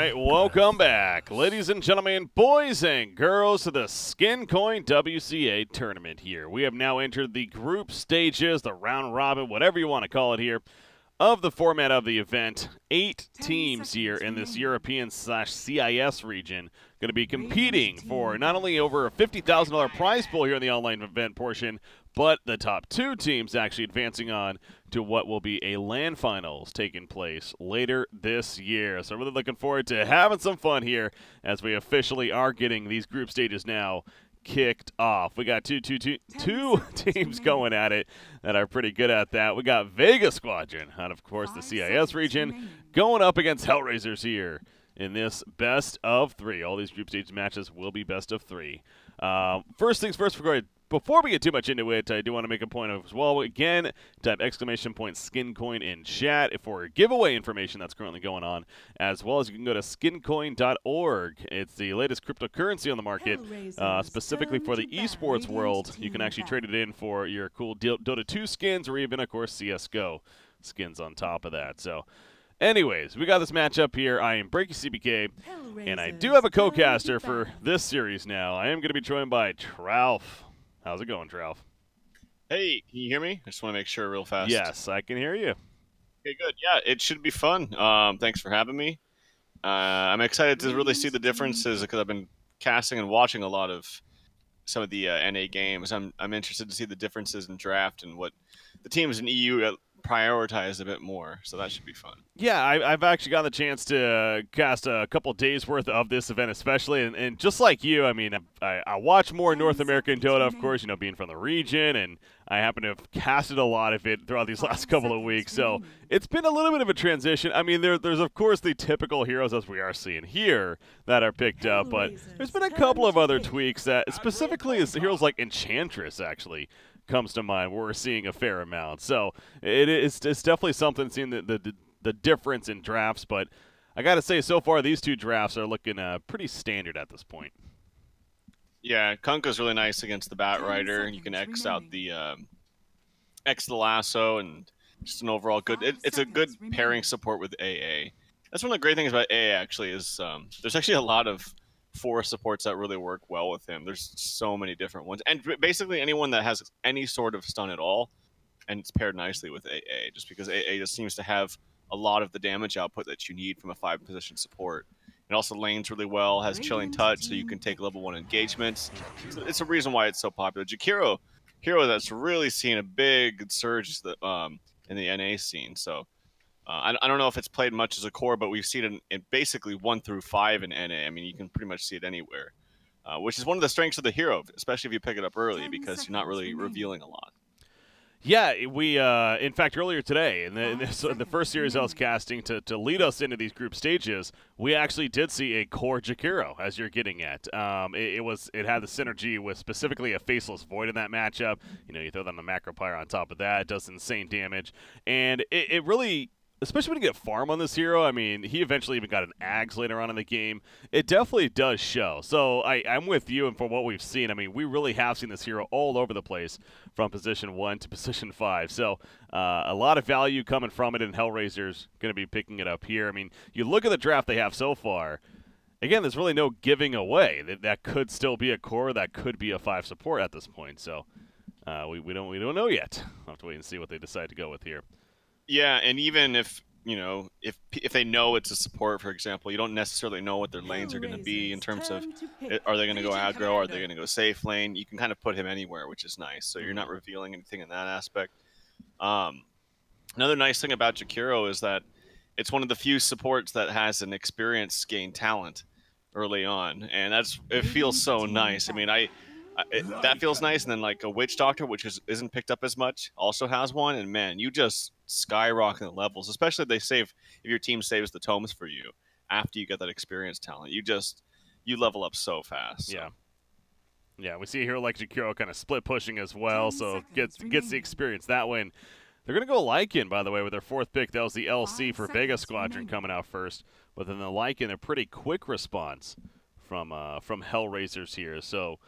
right, welcome back, ladies and gentlemen, boys and girls, to the SkinCoin WCA tournament here. We have now entered the group stages, the round robin, whatever you want to call it here, of the format of the event. 8 teams here in this European/CIS region going to be competing for not only over a $50,000 prize pool here in the online event portion, but the top 2 teams actually advancing on to what will be a LAN finals taking place later this year. So really looking forward to having some fun here as we officially are getting these group stages now kicked off. We got two teams going at it that are pretty good at that. We got Vega Squadron out of course the CIS region going up against HellRaisers here in this best of 3. All these group stage matches will be best of 3. First things first, before we get too much into it, I do want to make a point of as well. Again, type !SkinCoin in chat for giveaway information that's currently going on, as well as you can go to skincoin.org. It's the latest cryptocurrency on the market, specifically for the esports world. You can actually trade it in for your cool Dota 2 skins, or even, of course, CSGO skins on top of that. So, anyways, we got this matchup here. I am BreakyCPK, and I do have a co-caster for this series now. I am going to be joined by TraLF. How's it going, TraLF? Hey, can you hear me? I just want to make sure real fast. Yes, I can hear you. Okay, good. Yeah, it should be fun. Thanks for having me. I'm excited to really see the differences because I've been casting and watching a lot of some of the NA games. I'm interested to see the differences in draft and what the teams in EU prioritize a bit more, so that should be fun. Yeah, I've actually gotten the chance to cast a couple days worth of this event especially, and just like you, I mean, I watch more North American Dota, of course, you know, being from the region, and I happen to have casted a lot of it throughout these last couple of weeks, so it's been a little bit of a transition. I mean, there's of course the typical heroes as we are seeing here that are picked up, but there's been a couple of other tweaks that specifically is heroes like Enchantress actually comes to mind where we're seeing a fair amount. So it's definitely something seeing the difference in drafts, but I gotta say so far these 2 drafts are looking pretty standard at this point. Yeah, Kunkka's really nice against the Bat Rider. You can X out the X the lasso, and just an overall good it's a good pairing support with AA. That's one of the great things about AA actually is there's actually a lot of forest supports that really work well with him. There's so many different ones, and basically anyone that has any sort of stun at all, and it's paired nicely with AA, just because AA just seems to have a lot of the damage output that you need from a 5-position support. It also lanes really well, has chilling touch, so you can take level 1 engagements. So it's a reason why it's so popular. Jakiro, hero that's really seen a big surge in the NA scene. So I don't know if it's played much as a core, but we've seen it in basically 1 through 5 in NA. I mean, you can pretty much see it anywhere, which is one of the strengths of the hero, especially if you pick it up early, because you're not really revealing a lot. Yeah, we, in fact, earlier today, in the first series I was casting to lead us into these group stages, we actually did see a core Jakiro, as you're getting at. It had the synergy with specifically a Faceless Void in that matchup. You know, you throw down the Macro Pyre on top of that, it does insane damage, and it really, especially when you get farm on this hero, I mean, he eventually even got an Ags later on in the game. It definitely does show. So I'm with you, and for what we've seen, I mean, we really have seen this hero all over the place from position 1 to position 5. So a lot of value coming from it, and HellRaisers going to be picking it up here. I mean, you look at the draft they have so far. Again, there's really no giving away. That could still be a core, that could be a 5 support at this point. So we don't know yet. We'll have to wait and see what they decide to go with here. Yeah, and even if, you know, if they know it's a support, for example, you don't necessarily know what their lanes are going to be in terms of, are they going to go aggro, are they going to go safe lane? You can kind of put him anywhere, which is nice. So you're not revealing anything in that aspect. Another nice thing about Jakiro is that it's one of the few supports that has an experience gain talent early on, and it feels so nice. I mean, that feels nice, and then like a Witch Doctor, which isn't picked up as much, also has one, and man, you just skyrocket the levels, especially if your team saves the tomes for you after you get that experience talent. You level up so fast. So. Yeah, we see a hero like Jakiro kind of split pushing as well, so gets the experience that way. And they're going to go Lycan, by the way, with their 4th pick. That was the LC for Vega Squadron coming out first, but then the Lycan, a pretty quick response from HellRaisers here. So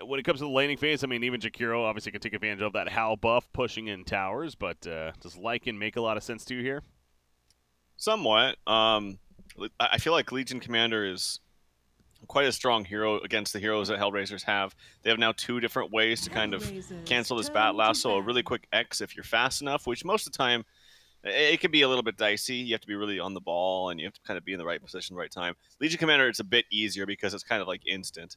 when it comes to the laning phase, I mean, even Jakiro obviously can take advantage of that Hal buff pushing in towers, but does Lycan make a lot of sense to you here? Somewhat. I feel like Legion Commander is quite a strong hero against the heroes that HellRaisers have. They have now 2 different ways to kind of cancel this Bat Lasso. A really quick X if you're fast enough, which most of the time it can be a little bit dicey. You have to be really on the ball, and you have to kind of be in the right position, the right time. Legion Commander, it's a bit easier because it's kind of like instant,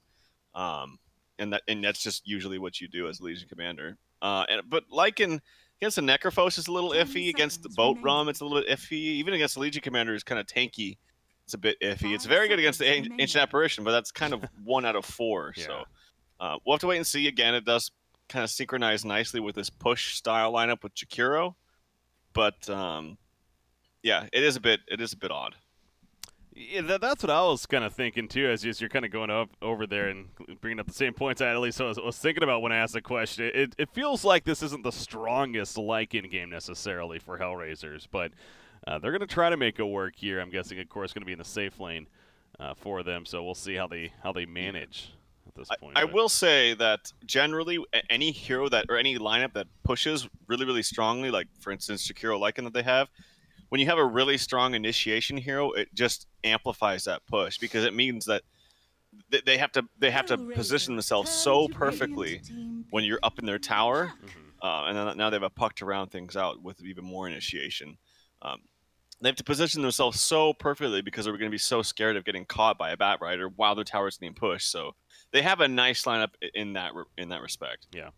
and that's just usually what you do as Legion Commander. But like against the Necrophos, it's a little iffy. Against the Boat Rum, it's a little bit iffy. Even against the Legion Commander, is kind of tanky. It's a bit iffy. It's very good against the Ancient Apparition, but that's kind of 1 out of 4. Yeah. So we'll have to wait and see. Again, it does kind of synchronize nicely with this push style lineup with Jakiro, but yeah, it is a bit odd. Yeah, that's what I was kind of thinking too, as you're kind of going over there and bringing up the same points I at least was thinking about when I asked the question. It feels like this isn't the strongest like-in game necessarily for HellRaisers, but they're going to try to make it work here. I'm guessing, of course, going to be in the safe lane for them, so we'll see how they manage at this point. I will say that generally any hero or any lineup that pushes really, really strongly, like for instance Jakiro Lycan that they have, when you have a really strong initiation hero, it just amplifies that push because it means that they have to position themselves so perfectly when you're up in their tower, and then now they have a puck to round things out with even more initiation. They have to position themselves so perfectly because they're going to be so scared of getting caught by a Bat Rider while their tower is being pushed. So they have a nice lineup in that respect. Yeah.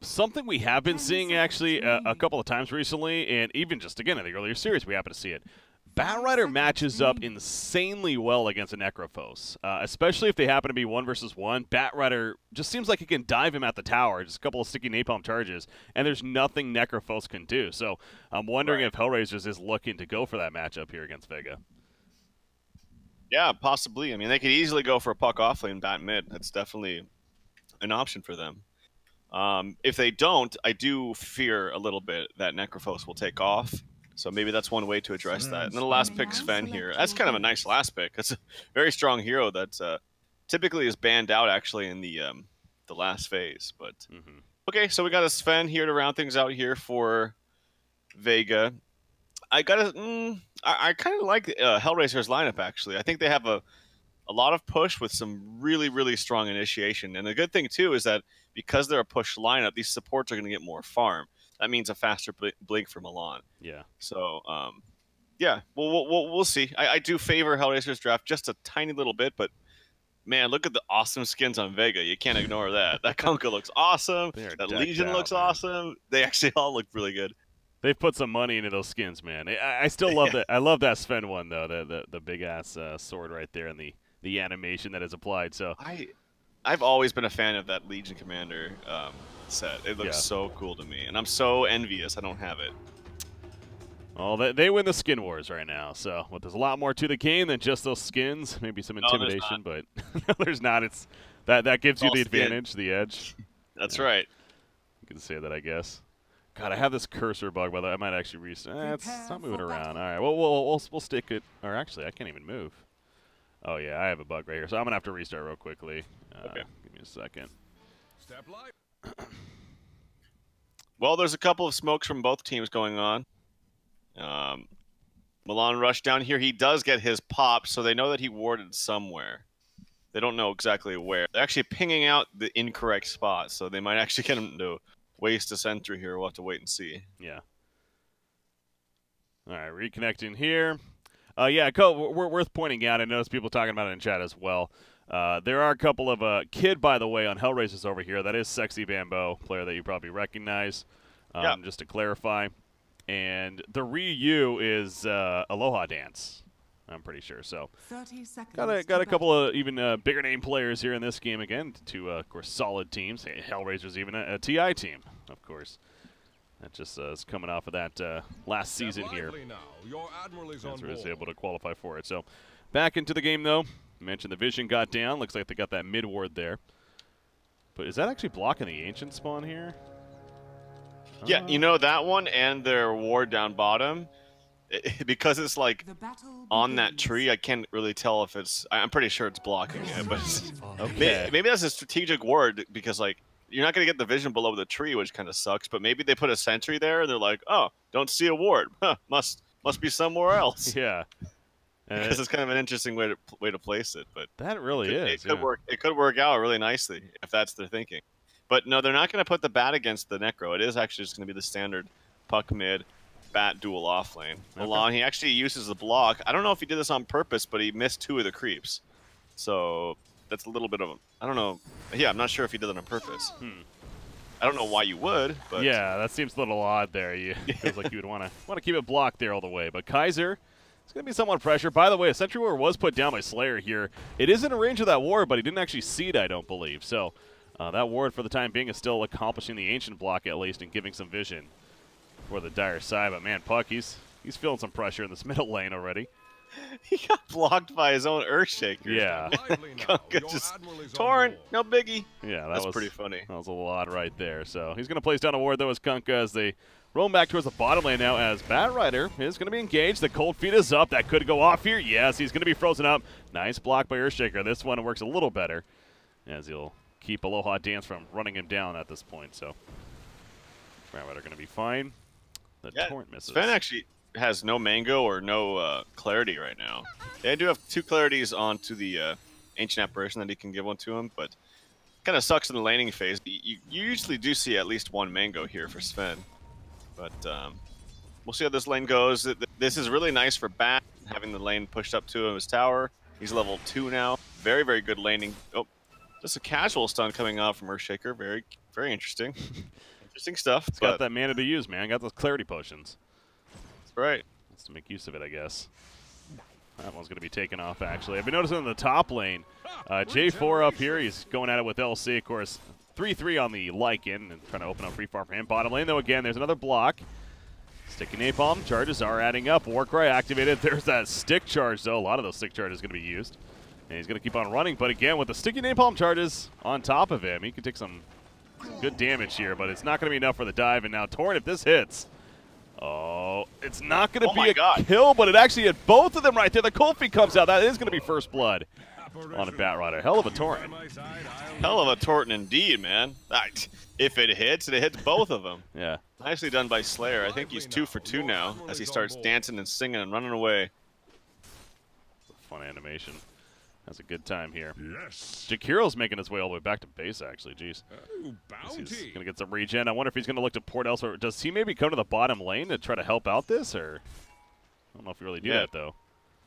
Something we have been seeing actually a couple of times recently, and even just again in the earlier series, we happen to see it. Bat Rider matches up insanely well against a Necrophos, especially if they happen to be 1 versus 1. Bat Rider just seems like he can dive him at the tower, just a couple of sticky napalm charges, and there's nothing Necrophos can do. So I'm wondering if HellRaisers is looking to go for that matchup here against Vega. Yeah, possibly. I mean, they could easily go for a puck off lane bat mid. That's definitely an option for them. If they don't, I do fear a little bit that Necrophos will take off. So maybe that's one way to address that. And then the last pick, Sven here. That's kind of a nice last pick. That's a very strong hero that typically is banned out actually in the last phase. But okay, so we got a Sven here to round things out here for Vega. I kind of like HellRaisers lineup actually. I think they have a lot of push with some really, really strong initiation. And the good thing too is that because they're a push lineup, these supports are going to get more farm. That means a faster blink for Milan. Yeah. So, yeah, we'll see. I do favor HellRaisers draft just a tiny little bit, but man, look at the awesome skins on Vega. You can't ignore that. That Kunkka looks awesome. That Legion looks awesome. They actually all look really good. They've put some money into those skins, man. I still love that. I love that Sven one though. The big ass sword right there and the animation that is applied. So I've always been a fan of that Legion Commander set. It looks so cool to me, and I'm so envious I don't have it. Well, they win the skin wars right now, so there's a lot more to the game than just those skins. Maybe some intimidation, but no, there's not. It's that gives you the advantage, the edge. That's right. You can say that, I guess. God, I have this cursor bug, by the way. I might actually restart. It's not moving around. All right, we'll stick it. Or actually, I can't even move. Oh yeah, I have a bug right here, so I'm gonna have to restart real quickly. Okay. Give me a second. Step light. Well, there's a couple of smokes from both teams going on. Milan rushed down here. He does get his pop, so they know that he warded somewhere. They don't know exactly where. They're actually pinging out the incorrect spot, so they might actually get him to waste a sentry here. We'll have to wait and see. Yeah. All right, reconnecting here. Yeah, worth pointing out, I noticed people talking about it in chat as well. There are a couple of Kid, by the way, on HellRaisers over here. That is Sexy Bamboo, player that you probably recognize, just to clarify. And the Ryu is Aloha Dance, I'm pretty sure. So got a couple of even bigger name players here in this game again. Two, of course, solid teams. HellRaisers even a TI team, of course. That just is coming off of that last season here. That's where he was able to qualify for it. So back into the game, though. I mentioned the vision got down. Looks like they got that mid ward there. But is that actually blocking the ancient spawn here? Yeah, you know, that one and their ward down bottom, because it's like on that tree, I can't really tell if it's... I'm pretty sure it's blocking it, but okay. Maybe that's a strategic ward because, like, you're not going to get the vision below the tree, which kind of sucks, but maybe they put a sentry there and they're like, oh, don't see a ward. Huh, must Must be somewhere else. Yeah. Because it's kind of an interesting way to place it, but that really is. It could work. It could work out really nicely if that's their thinking. But no, they're not going to put the bat against the Necro. It is actually just going to be the standard puck mid, bat duel off lane. Okay. Along, he actually uses the block. I don't know if he did this on purpose, but he missed 2 of the creeps. So that's a little bit of I don't know. Yeah, I'm not sure if he did it on purpose. I don't know why you would, but yeah, that seems a little odd there. Feels like you would want to keep it blocked there all the way. But Kaiser, it's going to be somewhat pressure. By the way, a Sentry Ward was put down by Slayer here. It is in a range of that ward, but he didn't actually see it, I don't believe. So that ward, for the time being, is still accomplishing the Ancient block at least and giving some vision for the dire side. But man, Puck, he's feeling some pressure in this middle lane already. He got blocked by his own Earthshaker. Yeah. Just torn, no biggie. Yeah, that's pretty funny. That was a little odd right there. So he's going to place down a ward, though, as Kunkka, as they roam back towards the bottom lane now, as Bat Rider is going to be engaged. The cold feet is up. That could go off here. Yes, he's going to be frozen up. Nice block by Earthshaker. This one works a little better, as he'll keep Aloha Dance from running him down at this point. So Bat Rider going to be fine. The torrent misses. Sven actually has no mango or no clarity right now. Yeah, I do have 2 clarities onto the Ancient Apparition that he can give one to him, but kind of sucks in the laning phase. You usually do see at least 1 mango here for Sven, but we'll see how this lane goes. This is really nice for Bat, having the lane pushed up to his tower. He's level 2 now. Very, very good laning. Oh, just a casual stun coming out from Earthshaker. Very, very interesting. Interesting stuff. It's got that mana to use, man. Got those clarity potions. Right. Let's to make use of it, I guess. That one's going to be taken off, actually. I've been noticing in the top lane, J4 up here. He's going at it with LC, of course. 3-3 on the Lycan and trying to open up free far for him. Bottom lane, though, again, there's another block. Sticky Napalm charges are adding up. Warcry activated. There's that stick charge, though. A lot of those stick charges going to be used. And he's going to keep on running. But again, with the Sticky Napalm charges on top of him, he can take some good damage here. But it's not going to be enough for the dive. And now Torrent, if this hits... Oh, it's not going to be a kill, but it actually hit both of them right there. The cold feet comes out. That is going to be first blood on a Bat Rider. Hell of a torrent. Hell of a torrent indeed, man. If it hits both of them. Yeah. Nicely done by Slayer. I think he's 2 for 2 now as he starts dancing and singing and running away. Fun animation. Has a good time here. Yes. Jakiro's making his way all the way back to base, actually. Jeez. He's going to get some regen. I wonder if he's going to look to port elsewhere. Does he maybe come to the bottom lane to try to help out this, or I don't know if he really do that, though.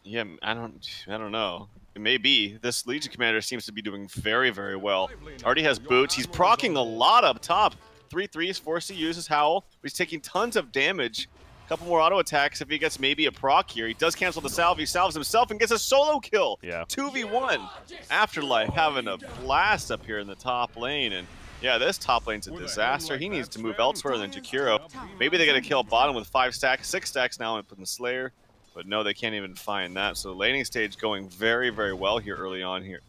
Yeah, I don't know. It may be. This Legion Commander seems to be doing very, very well. Already has boots. He's proccing a lot up top. 3/3 is forced to use his Howl. He's taking tons of damage. Couple more auto attacks if he gets maybe a proc here. He does cancel the salve. He salves himself and gets a solo kill. Yeah. 2v1. Afterlife having a blast up here in the top lane. And yeah, this top lane's a disaster. He needs to move elsewhere than Jakiro. Maybe they get a kill bottom with 5 stacks, 6 stacks now in the Slayer. But no, they can't even find that. So the laning stage going very, very well here early on here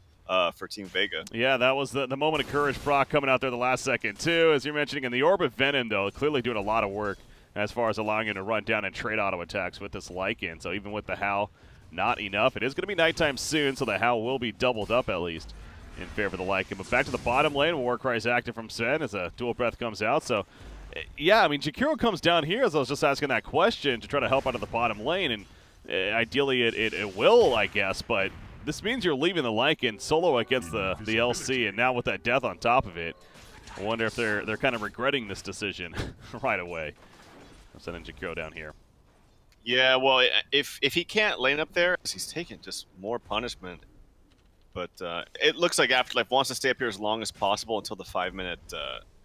for Team Vega. Yeah, that was the moment of courage. Brock coming out there the last second too, as you're mentioning. And the Orb of Venom, though, clearly doing a lot of work as far as allowing him to run down and trade auto attacks with this Lycan. So even with the Howl, not enough. It is going to be nighttime soon, so the Howl will be doubled up at least in favor of the Lycan. But back to the bottom lane, Warcry is active from Sen as a dual breath comes out. So, yeah, I mean, Jakiro comes down here, as I was just asking that question, to try to help out of the bottom lane. And ideally it will, I guess, but this means you're leaving the Lycan solo against the LC, and now with that death on top of it, I wonder if they're kind of regretting this decision right away. I'm sending Jakiro down here. Yeah, well, if he can't lane up there, he's taking just more punishment. But it looks like Afterlife wants to stay up here as long as possible until the 5-minute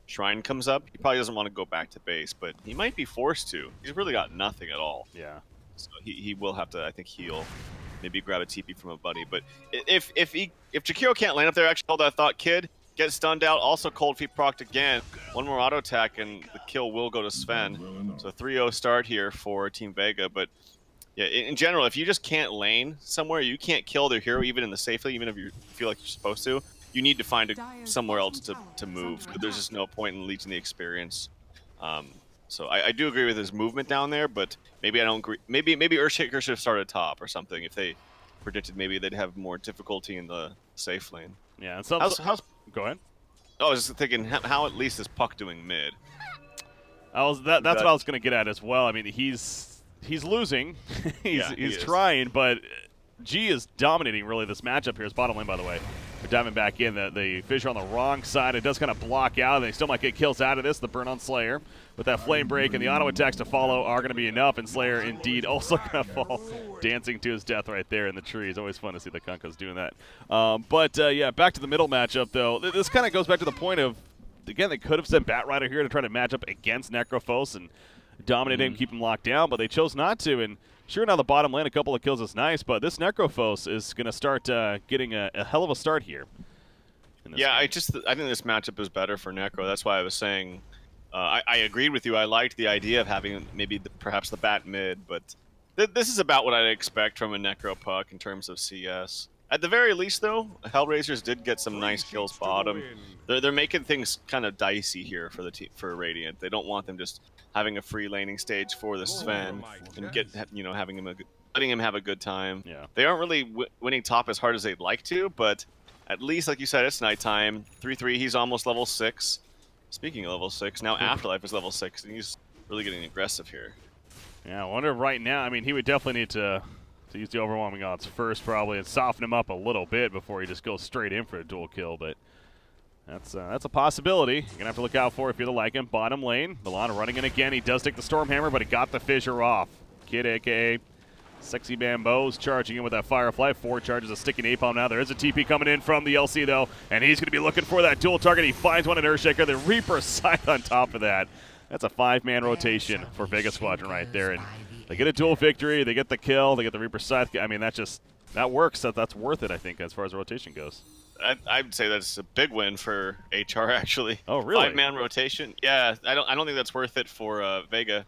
shrine comes up. He probably doesn't want to go back to base, but he might be forced to. He's really got nothing at all. Yeah. So he will have to, I think, heal. Maybe grab a TP from a buddy. But if Jakiro can't lane up there, actually hold that thought, kid. Get stunned out. Also cold feet procced again. One more auto attack and the kill will go to Sven. So 3-0 start here for Team Vega. But yeah, in general, if you just can't lane somewhere, you can't kill their hero even in the safely, even if you feel like you're supposed to. You need to find somewhere else to move. There's just no point in leeching the experience. So I do agree with his movement down there, but maybe I don't agree. Maybe Earthshaker should have started top or something if they predicted maybe they'd have more difficulty in the safe lane. Yeah, and go ahead. I was just thinking, how at least is Puck doing mid? That's what I was going to get at as well. I mean, he's he's losing. he's he is. trying, but G is dominating really this matchup here. His bottom lane, by the way. We're diving back in. The Fissure on the wrong side. It does kind of block out. They still might get kills out of this. The burn on Slayer. With that flame break and the auto attacks to follow are going to be enough. And Slayer indeed also going to fall dancing to his death right there in the trees. Always fun to see the Kunkos doing that. Yeah, back to the middle matchup, though. This kind of goes back to the point of, again, they could have sent Batrider here to try to match up against Necrophos and dominate him, keep him locked down, but they chose not to. And sure, now the bottom lane, a couple of kills is nice, but this Necrophos is going to start getting a hell of a start here. Yeah, I think this matchup is better for Necro. That's why I was saying I agreed with you. I liked the idea of having maybe perhaps the bat mid, but this is about what I'd expect from a Necro puck in terms of CS. At the very least, though, HellRaisers did get some nice kills bottom. They're making things kind of dicey here for the for Radiant. They don't want them just having a free laning stage for the Sven and letting him have a good time. Yeah. They aren't really winning top as hard as they'd like to, but at least, like you said, it's nighttime. 3-3, he's almost level 6. Speaking of level 6, now Afterlife is level 6, and he's really getting aggressive here. Yeah, I wonder right now, I mean, he would definitely need to use the overwhelming odds first probably and soften him up a little bit before he just goes straight in for a dual kill, but that's a possibility. You're going to have to look out for if you're the Lycan. Bottom lane, Milan running in again. He does take the Stormhammer, but he got the Fissure off. Kid, a.k.a. Sexy Bambos, charging in with that Firefly. 4 charges of Sticky Napalm now. There is a TP coming in from the LC, though, and he's going to be looking for that dual target. He finds one in Earthshaker. The Reaper Scythe on top of that. That's a 5-man rotation for Vega Squadron right there, and they get a dual victory. They get the kill. They get the Reaper Scythe. I mean, that works. That's worth it, I think, as far as the rotation goes. I'd say that's a big win for HR, actually. Oh, really? 5-man rotation. Yeah, I don't think that's worth it for Vega.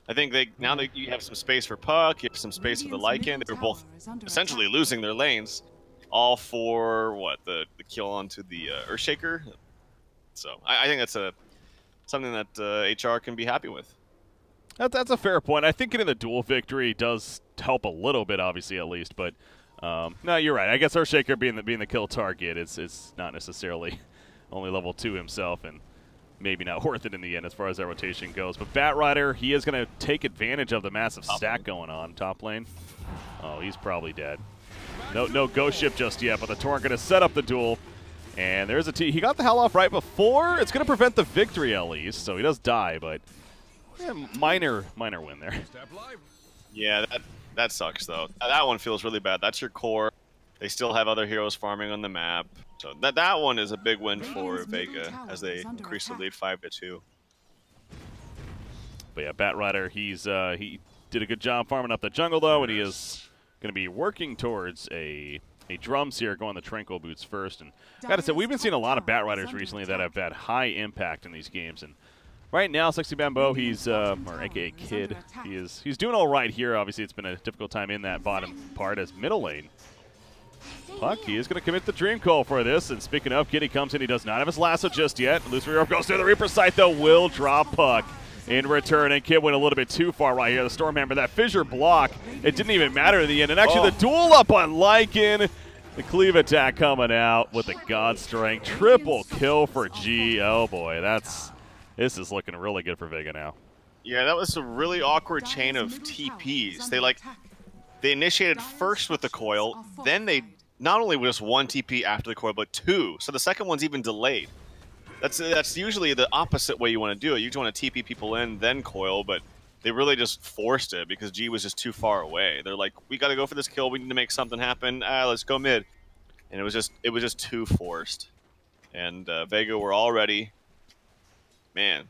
I think now that you have some space for Puck, you have some space for the Lycan. They were both essentially losing their lanes, all for what the kill onto the Earthshaker. So I think that's something that HR can be happy with. That's a fair point. I think getting the dual victory does help a little bit, obviously, at least. But no, you're right. I guess Earthshaker being the kill target, it's not necessarily only level 2 himself, and maybe not worth it in the end as far as that rotation goes. But Batrider, he is going to take advantage of the massive stack going on top lane. Oh, he's probably dead. No ghost ship just yet, but the Torrent going to set up the duel. And there's he got the hell off right before. It's going to prevent the victory at least, so he does die, but yeah, minor win there. Yeah, that sucks though. That one feels really bad. That's your core. They still have other heroes farming on the map. So that one is a big win for Vega as they increase the lead 5-2. But yeah, Batrider, he did a good job farming up the jungle though, and he is going to be working towards a drums here, going the Tranquil Boots first. And gotta say, we've been seeing a lot of Batriders recently that have had high impact in these games. And right now, Sexy Bambo, he's or aka Kid, he's doing all right here. Obviously, it's been a difficult time in that bottom part as middle lane. Puck, he is going to commit the Dream Call for this. And speaking of, Kitty comes in. He does not have his lasso just yet. Lucifer goes through the Reaper Scythe, though, will drop Puck in return. And Kid went a little bit too far right here. The Stormhammer, that fissure block, it didn't even matter in the end. And actually, the duel up on Lycan. The cleave attack coming out with the God Strength. Triple kill for G. Oh, boy. This is looking really good for Vega now. Yeah, that was a really awkward chain of TPs. They initiated first with the coil, then they not only just one TP after the coil, but 2. So the second one's even delayed. That's usually the opposite way you want to do it. You just want to TP people in, then coil, but they really just forced it because G was just too far away. They're like, we got to go for this kill. We need to make something happen. Let's go mid. And it was just too forced. And Vega were already, man,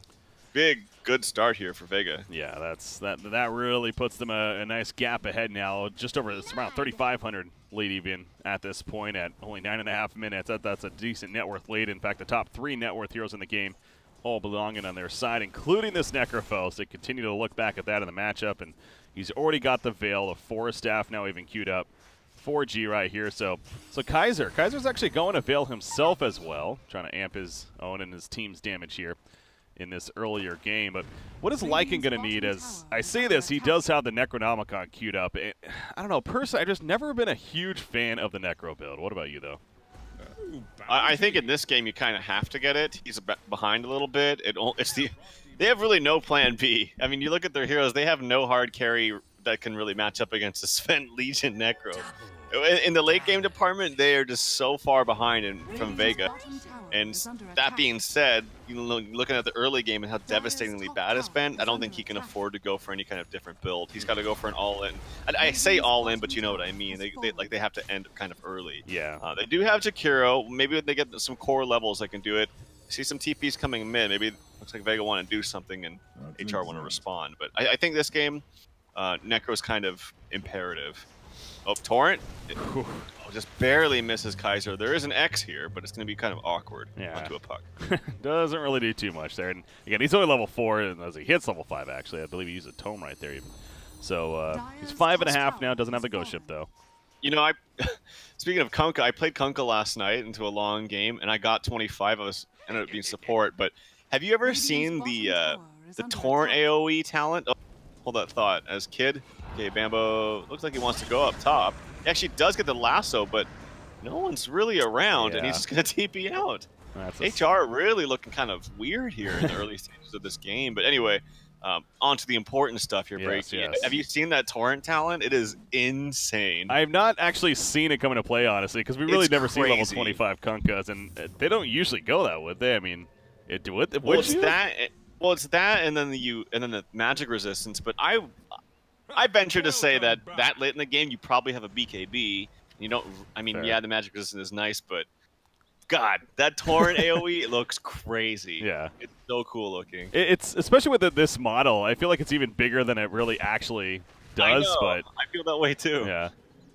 good start here for Vega. Yeah, that really puts them a nice gap ahead now. Just over, it's around 3,500 lead even at this point at only 9.5 minutes. That's a decent net worth lead. In fact, the top 3 net worth heroes in the game all belonging on their side, including this Necrophos. They continue to look back at that in the matchup, and he's already got the Veil. The Forest Staff now even queued up. 4G right here. So Kaiser's actually going to Veil himself as well, trying to amp his own and his team's damage here in this earlier game. But what is Lycan going to need? As I say this, he does have the Necronomicon queued up. I don't know, personally, I've just never been a huge fan of the Necro build. What about you, though? I think in this game you kind of have to get it. He's behind a little bit. They have really no plan B. I mean, you look at their heroes; they have no hard carry that can really match up against the Sven Legion Necro. In the late game department, they are just so far behind from Vega. And that being said, looking at the early game and how devastatingly bad it's been, I don't think he can afford to go for any kind of different build. He's got to go for an all-in. I say all-in, but you know what I mean. They have to end kind of early. Yeah. They do have Jakiro. Maybe when they get some core levels, they can do it. I see some TPs coming mid. Maybe it looks like Vega want to do something and HR want to respond. But I think this game, Necro's kind of imperative. Oh, Torrent. Just barely misses Kaiser. There is an X here, but it's going to be kind of awkward onto a puck. Doesn't really do too much there. And again, he's only level 4, and as he hits level 5, actually, I believe he used a tome right there even. So he's 5.5 now. Doesn't have the ghost ship though. You know, speaking of Kunkka, I played Kunkka last night into a long game, and I got 25. I ended up being support. But have you ever seen the Torrent AOE talent? Oh, hold that thought. As Kid, okay, Bambo looks like he wants to go up top. He actually does get the lasso, but no one's really around, and he's just going to TP out. HR really looking kind of weird here in the early stages of this game. But anyway, on to the important stuff here, Breaky. Yes. Have you seen that Torrent talent? It is insane. I have not actually seen it come into play, honestly, because we really never see level 25 Kunkkas, and they don't usually go that, would they? I mean, it's that, and then the magic resistance. But I venture to say that late in the game, you probably have a BKB. You don't. I mean, yeah, the magic resistance is nice, but God, that Torrent AOE looks crazy. Yeah, it's so cool looking. It's especially with this model. I feel like it's even bigger than it really actually does. But I feel that way too. Yeah.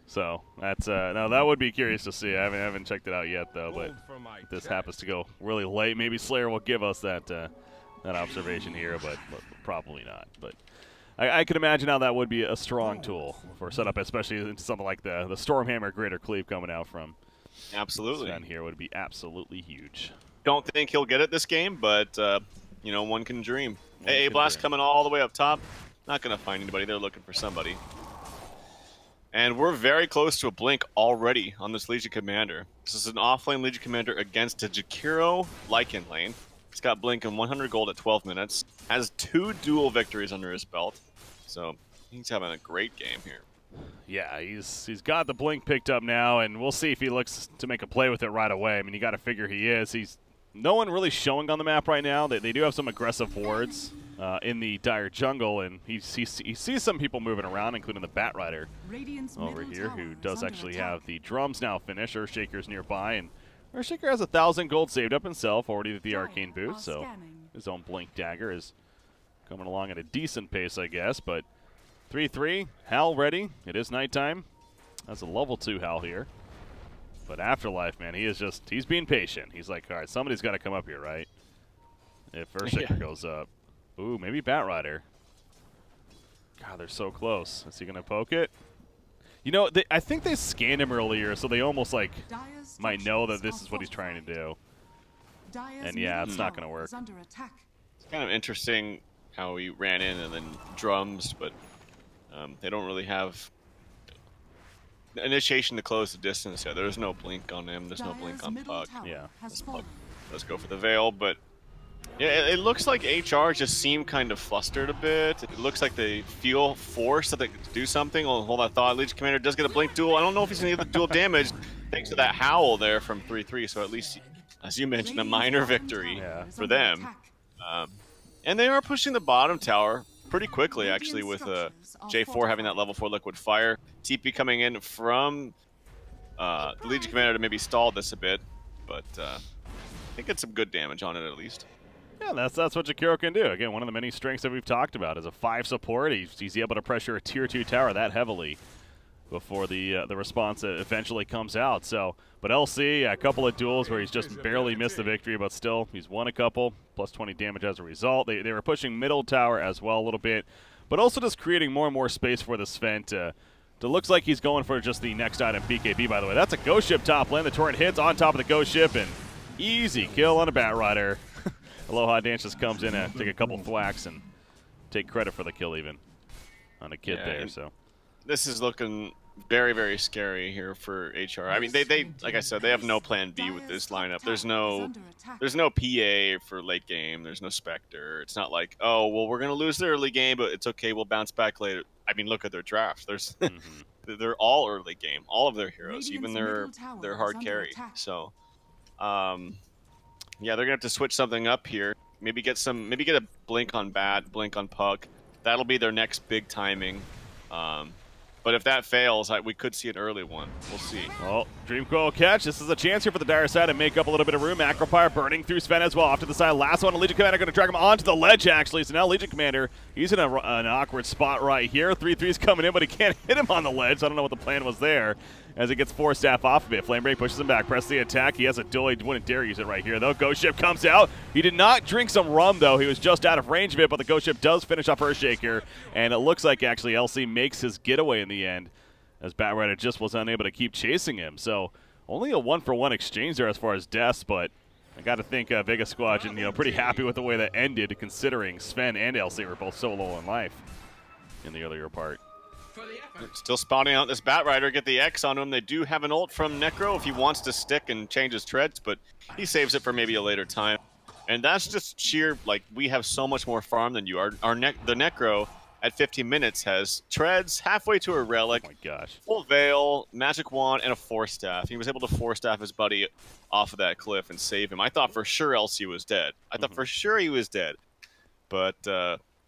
So that's now that would be curious to see. I haven't checked it out yet though. But if this happens to go really late, maybe Slayer will give us that observation here, but probably not. But I could imagine how that would be a strong tool for setup, especially into something like the Stormhammer Greater Cleave coming out from. Absolutely. Sven here would be absolutely huge. Don't think he'll get it this game, but you know, one can dream. AA Blast coming all the way up top. Not going to find anybody. They're looking for somebody. And we're very close to a blink already on this Legion Commander. This is an offlane Legion Commander against a Jakiro Lycan lane. He's got blink and 100 gold at 12 minutes. Has 2 dual victories under his belt. So he's having a great game here. Yeah, he's got the blink picked up now, and we'll see if he looks to make a play with it right away. I mean, you got to figure he is. He's no one really showing on the map right now. They do have some aggressive wards in the dire jungle, and he sees some people moving around, including the Batrider over here, who does actually have the drums now finished. Earthshaker's nearby, and Earthshaker has 1,000 gold saved up himself already with the arcane boot, so his own blink dagger is coming along at a decent pace, I guess. But 3-3, Hal ready. It is nighttime. That's a level 2 Hal here. But Afterlife, man, he's being patient. He's like, all right, somebody's got to come up here, right? If Earthshaker goes up. Ooh, maybe Batrider. God, they're so close. Is he going to poke it? You know, I think they scanned him earlier, so they almost, like, might know that this is what he's trying to do. And, yeah, it's not going to work. It's kind of interesting how he ran in and then drums, but they don't really have initiation to close the distance yet. There's no blink on him. There's no blink on Puck. Yeah. Let's go for the Veil, but yeah, it looks like HR just seem kind of flustered a bit. It looks like they feel forced that they could do something. Oh, hold that thought. Legion Commander does get a blink duel. I don't know if he's going to get the dual damage thanks to that howl there from 3-3. So at least, as you mentioned, a minor victory for them. And they are pushing the bottom tower pretty quickly, actually, with J4 having that level 4 liquid fire. TP coming in from the Legion Commander to maybe stall this a bit, but I think it's some good damage on it at least. Yeah, that's what Jakiro can do. Again, one of the many strengths that we've talked about is a 5 support. He's able to pressure a tier 2 tower that heavily before the response eventually comes out. So, but LC, a couple of duels where he's just barely missed the victory, but still he's won a couple, plus 20 damage as a result. They were pushing middle tower as well a little bit, but also just creating more and more space for the Sven to looks like he's going for just the next item, BKB, by the way. That's a ghost ship top lane. The Torrent hits on top of the ghost ship, and easy kill on a Batrider. Aloha Dance just comes in and take a couple thwacks and take credit for the kill even on a Kid there. So this is looking very, very scary here for HR. I mean, they like I said, they have no plan B with this lineup. There's no PA for late game. There's no Spectre. It's not like, oh, well, we're gonna lose the early game, but it's okay. We'll bounce back later. I mean, look at their draft. There's they're all early game. All of their heroes, even their hard carry. So, yeah, they're gonna have to switch something up here. Maybe get a blink on Bat, blink on Puck. That'll be their next big timing. But if that fails, we could see an early one. We'll see. Well, Dream Coil catch. This is a chance here for the dire side to make up a little bit of room. Macropire burning through Sven as well. Off to the side. Last one. Legion Commander going to drag him onto the ledge, actually. So now Legion Commander, he's in an awkward spot right here. 3-3's coming in, but he can't hit him on the ledge. So I don't know what the plan was there as he gets Force Staff off of it. Flame Break pushes him back. Press the attack. He has a duel. He wouldn't dare use it right here, though. Ghost Ship comes out. He did not drink some rum, though. He was just out of range of it, but the Ghost Ship does finish off Earthshaker. And it looks like, actually, LC makes his getaway in the end, as Batrider just was unable to keep chasing him. So only a 1-for-1 exchange there as far as deaths, but I got to think Vega Squadron, pretty happy with the way that ended, considering Sven and LC were both so low in life in the earlier part. Still spawning out this Batrider, get the X on him. They do have an ult from Necro if he wants to stick and change his treads, but he saves it for maybe a later time. And that's just sheer, like, we have so much more farm than you. The Necro at 15 minutes has treads, halfway to a relic, oh my gosh, full veil, magic wand, and a Force Staff. He was able to Force Staff his buddy off of that cliff and save him. I thought for sure LC was dead. I thought for sure he was dead. But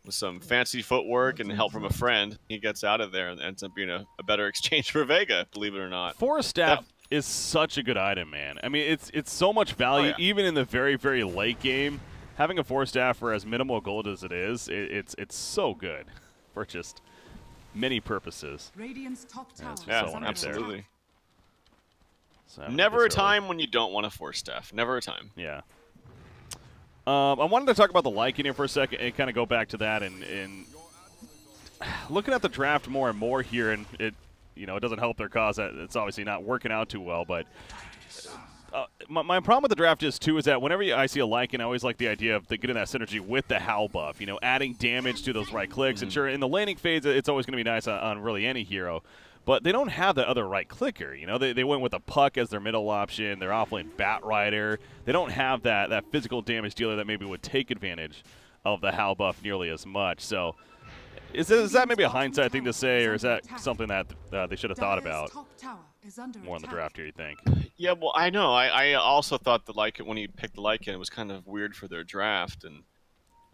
with some fancy footwork and help from a friend, he gets out of there and ends up being a better exchange for Vega, believe it or not. Force Staff is such a good item, man. I mean, it's so much value, even in the very, very late game. Having a Force Staff for as minimal gold as it is, it's so good for just many purposes. Yeah, absolutely. So never a time when you don't want a Force Staff. Never a time. Yeah. I wanted to talk about the Lycan here for a second and kind of go back to that and looking at the draft more and more here, and it doesn't help their cause. It's obviously not working out too well, but my problem with the draft is that whenever I see a Lycan, I always like the idea of getting that synergy with the Howl buff, adding damage to those right clicks. And sure, in the laning phase, it's always going to be nice on really any hero. But they don't have that other right clicker. They went with a Puck as their middle option. They're offlane Batrider. They don't have that physical damage dealer that maybe would take advantage of the Howl buff nearly as much. So is that maybe a hindsight thing to say, or is that something that they should have thought about more in the draft here, you think? Yeah, well, I know. I also thought the Lycan, when he picked the Lycan, it was kind of weird for their draft. And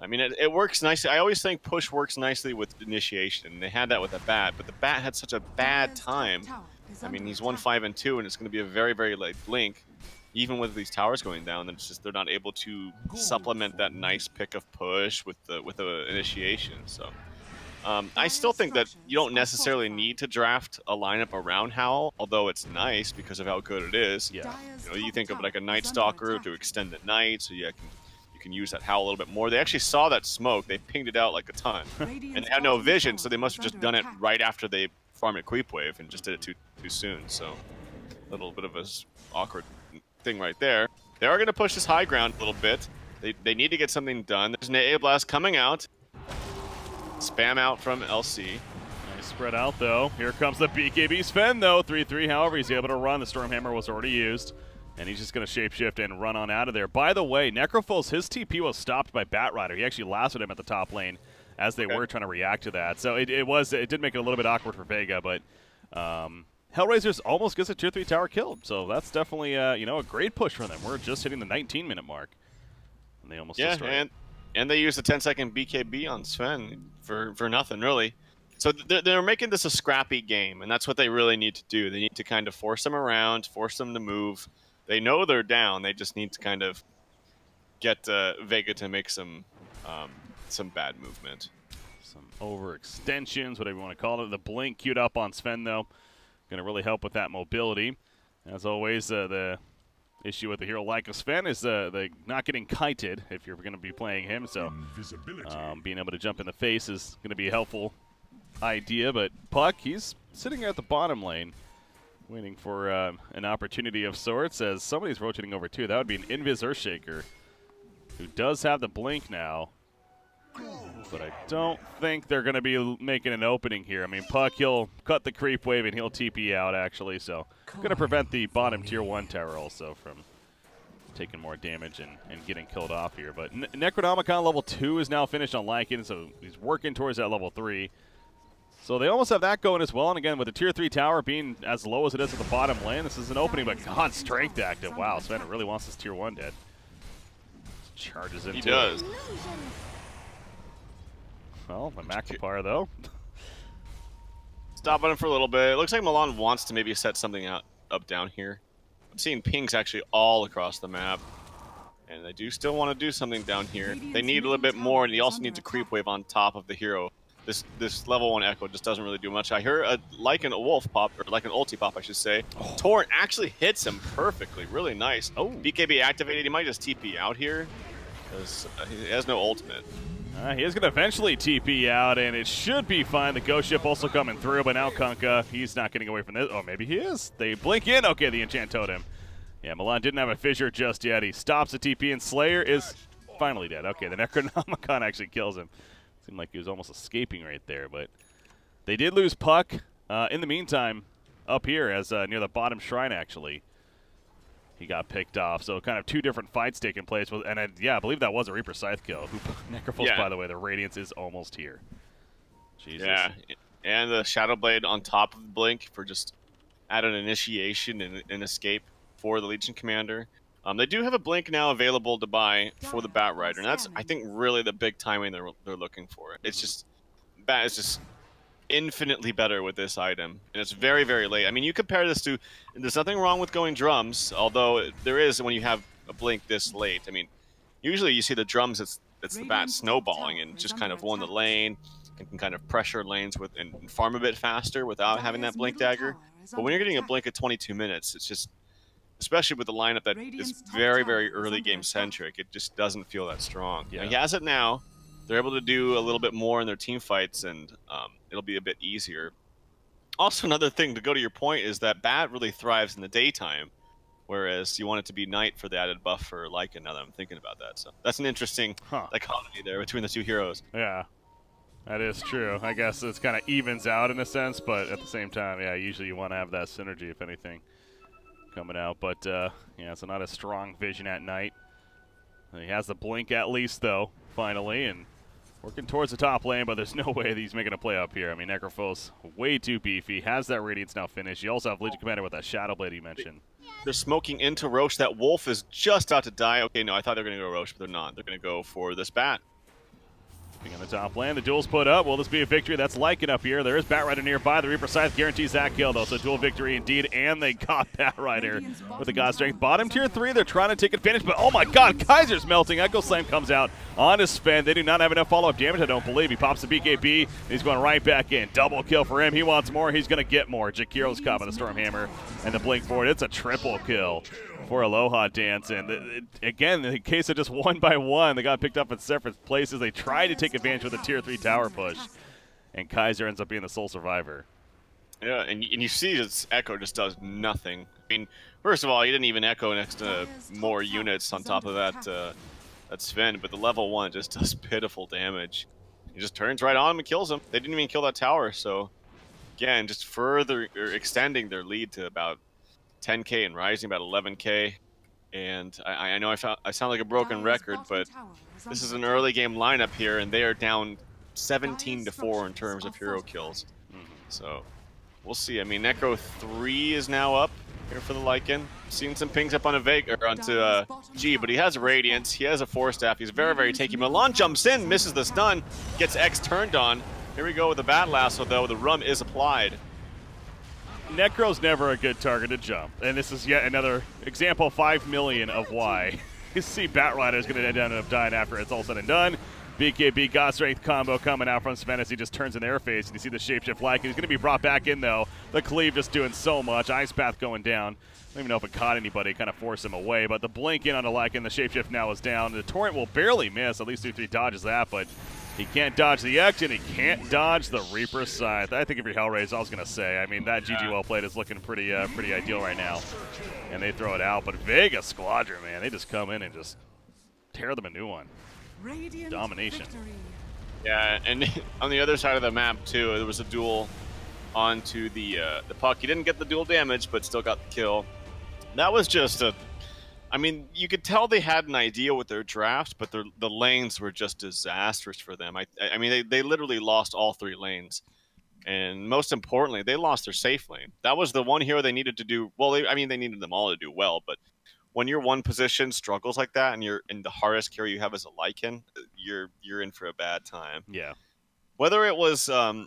I mean, it works nicely. I always think push works nicely with initiation. They had that with the Bat, but the Bat had such a bad time. I mean, he's 1-5-2, and it's going to be a very, very late blink. Even with these towers going down, it's just they're not able to supplement that nice pick of push with the initiation. So I still think that you don't necessarily need to draft a lineup around Howl, although it's nice because of how good it is. Yeah. You think of like a Night Stalker to extend at night, so you can use that Howl a little bit more. They actually saw that smoke. They pinged it out like a ton. And they had no vision, so they must have just done it right after they farmed a creep wave and just did it too soon. So a little bit of a awkward thing right there. They are going to push this high ground a little bit. They need to get something done. There's an AA Blast coming out. Spam out from LC. Nice spread out, though. Here comes the BKB Sven, though. 3-3, however, he's able to run. The Stormhammer was already used. And he's just going to shapeshift and run on out of there. By the way, Necrophos, his TP was stopped by Batrider. He actually lasted him at the top lane as they were trying to react to that. So it did make it a little bit awkward for Vega, but HellRaisers almost gets a tier 3 tower killed. So that's definitely a great push for them. We're just hitting the 19-minute mark. And they almost destroyed. And they used a 10-second BKB on Sven for nothing, really. So they're making this a scrappy game, and that's what they really need to do. They need to kind of force them around, force them to move. They know they're down. They just need to kind of get Vega to make some bad movement. Some overextensions, whatever you want to call it. The blink queued up on Sven, though. Going to really help with that mobility. As always, the issue with the hero like a Sven is the not getting kited if you're going to be playing him. So being able to jump in the face is going to be a helpful idea. But Puck, he's sitting here at the bottom lane, waiting for an opportunity of sorts as somebody's rotating over too. That would be an Invis Earthshaker, who does have the blink now. But I don't think they're going to be making an opening here. I mean, Puck, he'll cut the creep wave and he'll TP out, actually. So, going to prevent the bottom tier 1 tower also from taking more damage and getting killed off here. But Necronomicon level 2 is now finished on Lycan, so he's working towards that level 3. So they almost have that going as well. And again, with the tier 3 tower being as low as it is at the bottom lane, this is an opening, but God, strength active. Wow, Sven really wants this tier 1 dead. Charges into it. He does. Well, my Macropar, though. Stop on him for a little bit. It looks like Milan wants to maybe set something up down here. I'm seeing pings actually all across the map. And they do still want to do something down here. They need a little bit more, and he also needs a creep wave on top of the hero. This level 1 Echo just doesn't really do much. I hear like a wolf pop, or like an ulti pop, I should say. Oh. Torrent actually hits him perfectly. Really nice. Oh. BKB activated. He might just TP out here, because he has no ultimate. He is going to eventually TP out, and it should be fine. The Ghost Ship also coming through, but now Kunkka, he's not getting away from this. Oh, maybe he is. They blink in. Okay, the Enchant Totem. Yeah, Milan didn't have a fissure just yet. He stops the TP, and Slayer is finally dead. Okay, the Necronomicon actually kills him. Seemed like he was almost escaping right there, but they did lose Puck. In the meantime, up here, as near the bottom shrine, actually, he got picked off. So kind of 2 different fights taking place. And yeah, I believe that was a Reaper Scythe kill. Necrophos, yeah. By the way, the Radiance is almost here. Jesus. Yeah, and the Shadow Blade on top of the Blink for just added initiation and escape for the Legion Commander. They do have a Blink now available to buy for the Bat Rider, and that's, I think, really the big timing they're looking for. It's just, Bat is just infinitely better with this item, and it's very, very late. I mean, you compare this to, there's nothing wrong with going drums, although there is when you have a Blink this late. I mean, usually you see the drums, it's the Bat snowballing and just kind of won the lane and can kind of pressure lanes with and farm a bit faster without having that Blink dagger. But when you're getting a Blink at 22 minutes, it's just, especially with the lineup that is very, very early game centric, it just doesn't feel that strong. Yeah. He has it now. They're able to do a little bit more in their team fights, and it'll be a bit easier. Also, another thing to go to your point is that Bat really thrives in the daytime, whereas you want it to be night for the added buff for Lycan, now that I'm thinking about that. So that's an interesting dichotomy there between the 2 heroes. Yeah, that is true. I guess it's kind of evens out in a sense, but at the same time, yeah, usually you want to have that synergy, if anything, coming out. But, yeah, so not a strong vision at night. He has the Blink at least, though, finally, and working towards the top lane, but there's no way that he's making a play up here. I mean, Necrophos, way too beefy, has that Radiance now finished. You also have Legion Commander with that Shadow Blade you mentioned. They're smoking into Roche. That Wolf is just about to die. Okay, no, I thought they were going to go Roche, but they're not. They're going to go for this Bat. On the top lane, the duel's put up. Will this be a victory? That's Lycan up here. There is Bat Rider nearby. The Reaper Scythe guarantees that kill, though. So duel victory indeed, and they got Bat Rider with the God Strength. Bottom tier 3, they're trying to take advantage, but oh my god, Kaiser's melting. Echo Slam comes out on his Sven. They do not have enough follow-up damage, I don't believe. He pops the BKB, and he's going right back in. Double kill for him. He wants more. He's going to get more. Jakiro's caught by the Stormhammer and the Blink forward. It's a triple kill for Aloha Dance. And again, in the case of just 1 by 1, they got picked up in separate places. They tried to take advantage with a tier 3 tower push, and Kaiser ends up being the sole survivor. Yeah, and you see this Echo just does nothing. I mean, first of all, he didn't even Echo next to more units on top of that Sven, but the level 1 just does pitiful damage. He just turns right on him and kills him. They didn't even kill that tower, so again, just further extending their lead to about 10k and rising about 11k. And I know I sound like a broken record, but this is an early game lineup here, and they are down 17-4 in terms of hero kills. So we'll see. I mean, Necro 3 is now up here for the Lycan. Seeing some pings up on a Vega or onto G, but he has Radiance. He has a Force Staff. He's very, very tanky. Milan jumps in, misses the stun, gets X turned on. Here we go with the Bat Lasso, though. The Rum is applied. Necro's never a good target to jump, and this is yet another example 5 million of why. You see Bat Rider is going to end up dying after it's all said and done. BKB God Strength combo coming out from Sven as he just turns in their face, and you see the Shapeshift Lycan. He's going to be brought back in, though. The Cleave just doing so much. Ice Path going down. I don't even know if it caught anybody, kind of forced him away, but the Blink in on the Lycan, the Shapeshift now is down. The Torrent will barely miss, at least 2-3 dodges that, but he can't dodge the X, and he can't dodge the Reaper Scythe. I think if you're HellRaisers, I was going to say, I mean, that GG well played is looking pretty ideal right now. And they throw it out, but Vega Squadron, man, they just come in and just tear them a new one. Domination. Yeah, and on the other side of the map too, there was a duel onto the puck. He didn't get the dual damage, but still got the kill. That was just a. I mean, you could tell they had an idea with their draft, but the lanes were just disastrous for them. I mean, they literally lost all 3 lanes. And most importantly, they lost their safe lane. That was the one hero they needed to do well. I mean, they needed them all to do well, but when your one position struggles like that, and you're in the hardest hero you have as a Lycan, you're in for a bad time. Yeah. Whether it was I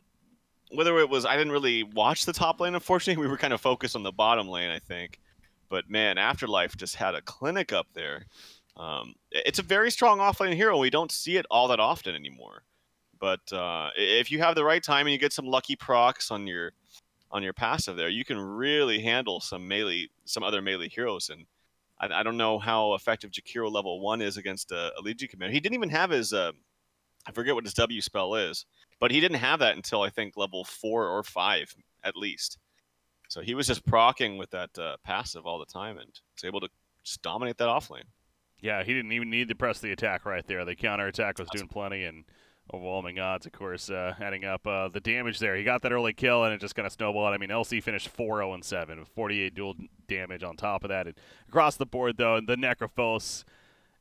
didn't really watch the top lane. Unfortunately, we were kind of focused on the bottom lane, I think. But man, Afterlife just had a clinic up there. It's a very strong offlane hero. We don't see it all that often anymore. But if you have the right time and you get some lucky procs on your passive there, you can really handle some other melee heroes. And I don't know how effective Jakiro level 1 is against a Legion commander. He didn't even have his I forget what his W spell is, but he didn't have that until I think level 4 or 5 at least. So he was just proccing with that passive all the time and was able to just dominate that offlane. Yeah, he didn't even need to press the attack right there. The counter attack was doing plenty, and overwhelming odds, of course, adding up the damage there. He got that early kill, and it just kind of snowballed. I mean, LC finished 4-0-7 with 48 dual damage on top of that. And across the board, though, the Necrophos,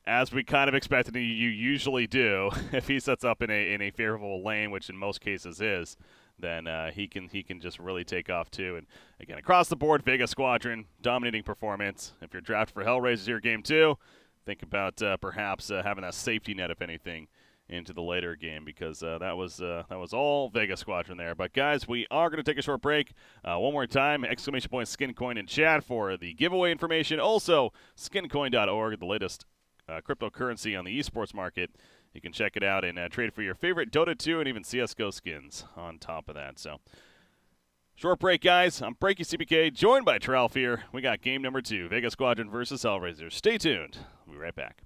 as we kind of expected you usually do, if he sets up in a favorable lane, which in most cases is, then he can just really take off too. And again, across the board, Vega Squadron, dominating performance. If you're drafted for HellRaisers here game 2, think about perhaps having that safety net, if anything, into the later game, because that was all Vega Squadron there. But guys, we are going to take a short break. One more time, exclamation point SkinCoin in chat for the giveaway information. Also, skincoin.org, the latest cryptocurrency on the esports market. You can check it out and trade for your favorite Dota 2 and even CSGO skins on top of that. So, short break, guys. I'm BreakyCPK, joined by TraLFDota. We got game number 2, Vega Squadron versus HellRaisers. Stay tuned. We'll be right back.